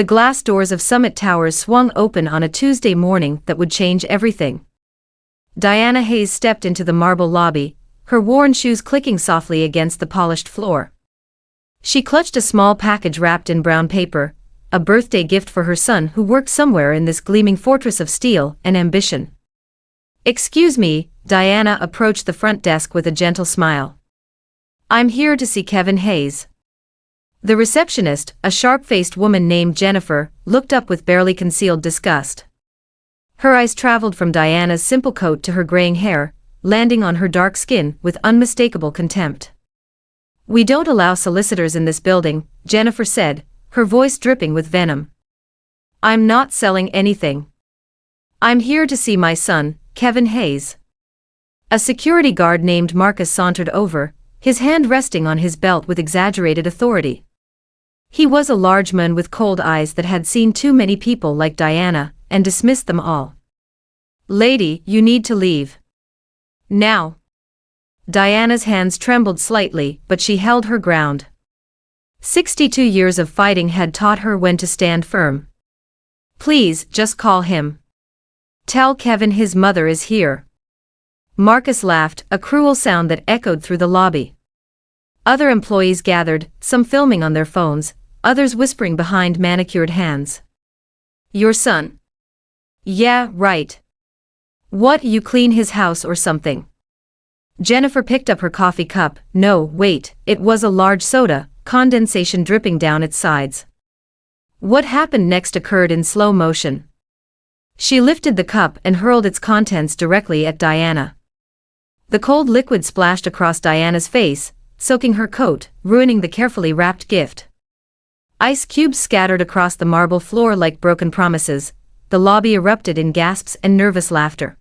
The glass doors of Summit Towers swung open on a Tuesday morning that would change everything. Diana Hayes stepped into the marble lobby, her worn shoes clicking softly against the polished floor. She clutched a small package wrapped in brown paper, a birthday gift for her son who worked somewhere in this gleaming fortress of steel and ambition. "Excuse me," Diana approached the front desk with a gentle smile. "I'm here to see Kevin Hayes." The receptionist, a sharp-faced woman named Jennifer, looked up with barely concealed disgust. Her eyes traveled from Diana's simple coat to her graying hair, landing on her dark skin with unmistakable contempt. "We don't allow solicitors in this building," Jennifer said, her voice dripping with venom. "I'm not selling anything. I'm here to see my son, Kevin Hayes." A security guard named Marcus sauntered over, his hand resting on his belt with exaggerated authority. He was a large man with cold eyes that had seen too many people like Diana, and dismissed them all. "Lady, you need to leave. Now." Diana's hands trembled slightly, but she held her ground. 62 years of fighting had taught her when to stand firm. "Please, just call him. Tell Kevin his mother is here." Marcus laughed, a cruel sound that echoed through the lobby. Other employees gathered, some filming on their phones, others whispering behind manicured hands. "Your son?" "Yeah, right. What, you clean his house or something?" Jennifer picked up her coffee cup. No, wait, it was a large soda, condensation dripping down its sides. What happened next occurred in slow motion. She lifted the cup and hurled its contents directly at Diana. The cold liquid splashed across Diana's face, soaking her coat, ruining the carefully wrapped gift. Ice cubes scattered across the marble floor like broken promises. The lobby erupted in gasps and nervous laughter.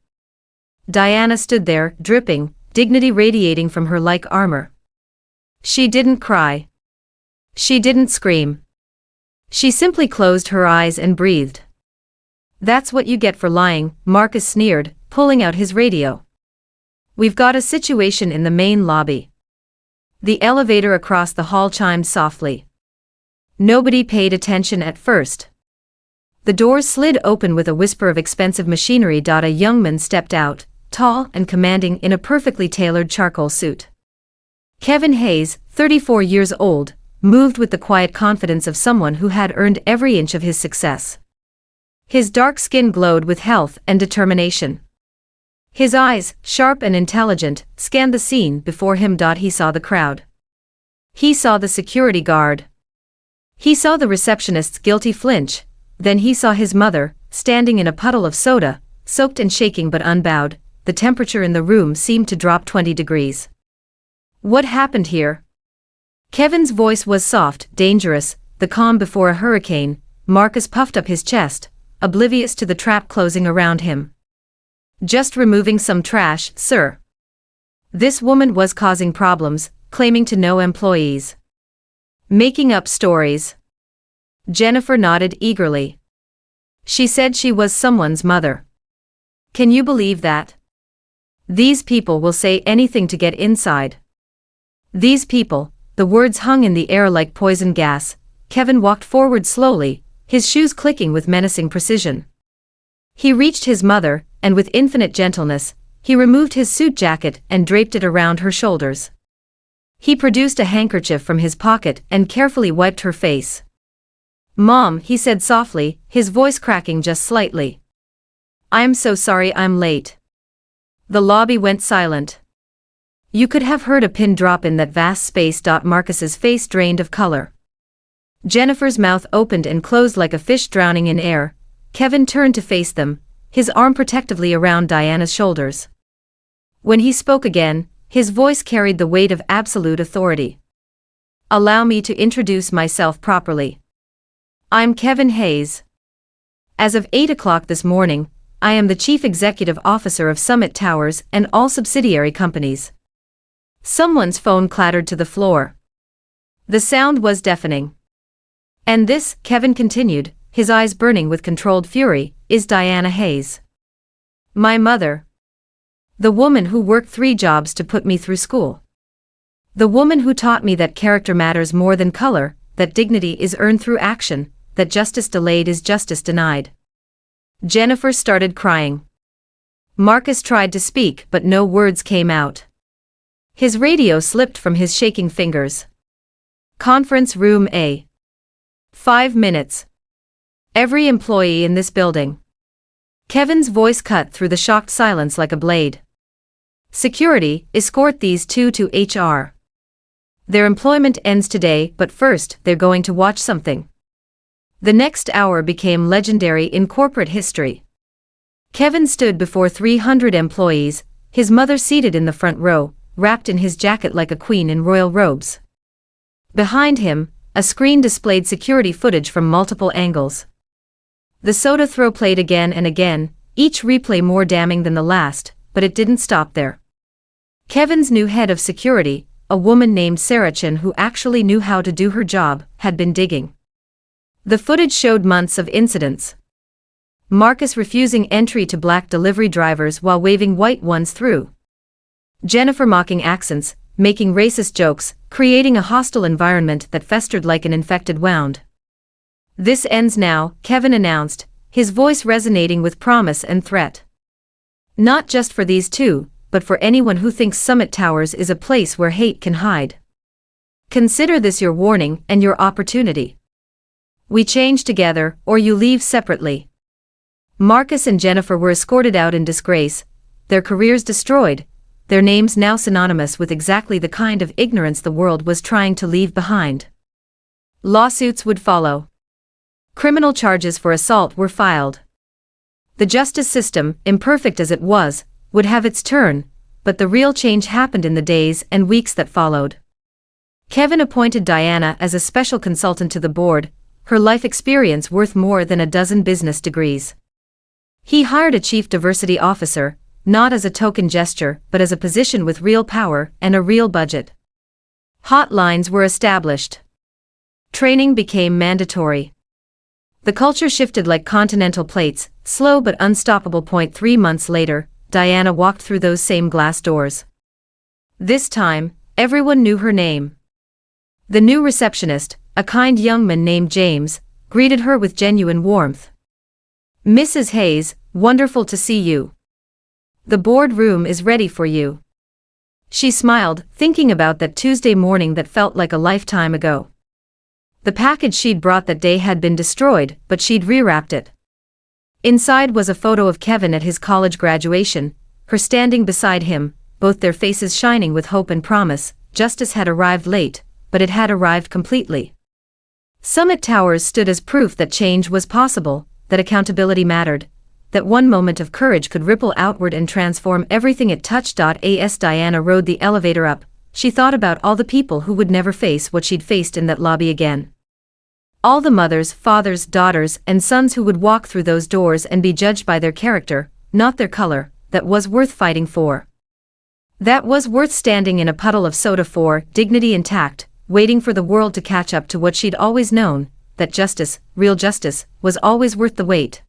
Diana stood there, dripping, dignity radiating from her like armor. She didn't cry. She didn't scream. She simply closed her eyes and breathed. "That's what you get for lying," Marcus sneered, pulling out his radio. "We've got a situation in the main lobby." The elevator across the hall chimed softly. Nobody paid attention at first. The doors slid open with a whisper of expensive machinery. A young man stepped out, tall and commanding in a perfectly tailored charcoal suit. Kevin Hayes, 34 years old, moved with the quiet confidence of someone who had earned every inch of his success. His dark skin glowed with health and determination. His eyes, sharp and intelligent, scanned the scene before him. He saw the crowd. He saw the security guard. He saw the receptionist's guilty flinch, then he saw his mother, standing in a puddle of soda, soaked and shaking but unbowed. The temperature in the room seemed to drop 20 degrees. "What happened here?" Kevin's voice was soft, dangerous, the calm before a hurricane. Marcus puffed up his chest, oblivious to the trap closing around him. "Just removing some trash, sir." This woman was causing problems, claiming to know employees. Making up stories. Jennifer nodded eagerly. She said she was someone's mother. Can you believe that? These people will say anything to get inside. These people, the words hung in the air like poison gas. Kevin walked forward slowly, his shoes clicking with menacing precision. He reached his mother, and with infinite gentleness, he removed his suit jacket and draped it around her shoulders. He produced a handkerchief from his pocket and carefully wiped her face. "Mom," he said softly, his voice cracking just slightly. "I'm so sorry I'm late." The lobby went silent. You could have heard a pin drop in that vast space. Marcus's face drained of color. Jennifer's mouth opened and closed like a fish drowning in air. Kevin turned to face them, his arm protectively around Diana's shoulders. When he spoke again, his voice carried the weight of absolute authority. "Allow me to introduce myself properly. I'm Kevin Hayes. As of 8 o'clock this morning, I am the Chief Executive Officer of Summit Towers and all subsidiary companies." Someone's phone clattered to the floor. The sound was deafening. "And this," Kevin continued, his eyes burning with controlled fury, "is Diana Hayes. My mother. The woman who worked 3 jobs to put me through school. The woman who taught me that character matters more than color, that dignity is earned through action, that justice delayed is justice denied. Jennifer started crying. Marcus tried to speak, but no words came out. His radio slipped from his shaking fingers. Conference room A. 5 minutes. Every employee in this building. Kevin's voice cut through the shocked silence like a blade. Security, escort these two to HR. Their employment ends today, but first they're going to watch something. The next hour became legendary in corporate history. Kevin stood before 300 employees, his mother seated in the front row, wrapped in his jacket like a queen in royal robes. Behind him, a screen displayed security footage from multiple angles. The soda throw played again and again, each replay more damning than the last, but it didn't stop there. Kevin's new head of security, a woman named Sarah Chin who actually knew how to do her job, had been digging. The footage showed months of incidents. Marcus refusing entry to black delivery drivers while waving white ones through. Jennifer mocking accents, making racist jokes, creating a hostile environment that festered like an infected wound. This ends now, Kevin announced, his voice resonating with promise and threat. Not just for these two, but for anyone who thinks Summit Towers is a place where hate can hide. Consider this your warning and your opportunity. We change together, or you leave separately. Marcus and Jennifer were escorted out in disgrace, their careers destroyed, their names now synonymous with exactly the kind of ignorance the world was trying to leave behind. Lawsuits would follow. Criminal charges for assault were filed. The justice system, imperfect as it was, would have its turn, but the real change happened in the days and weeks that followed. Kevin appointed Diana as a special consultant to the board, her life experience worth more than a dozen business degrees. He hired a chief diversity officer, not as a token gesture but as a position with real power and a real budget. Hotlines were established. Training became mandatory. The culture shifted like continental plates, slow but unstoppable. 3 months later, Diana walked through those same glass doors. This time, everyone knew her name. The new receptionist, a kind young man named James, greeted her with genuine warmth. "Mrs. Hayes, wonderful to see you. The boardroom is ready for you." She smiled, thinking about that Tuesday morning that felt like a lifetime ago. The package she'd brought that day had been destroyed, but she'd rewrapped it. Inside was a photo of Kevin at his college graduation, her standing beside him, both their faces shining with hope and promise. Justice had arrived late, but it had arrived completely. Summit Towers stood as proof that change was possible, that accountability mattered, that one moment of courage could ripple outward and transform everything it touched. As Diana rode the elevator up, she thought about all the people who would never face what she'd faced in that lobby again. All the mothers, fathers, daughters, and sons who would walk through those doors and be judged by their character, not their color, that was worth fighting for. That was worth standing in a puddle of soda for, dignity intact, waiting for the world to catch up to what she'd always known, that justice, real justice, was always worth the wait.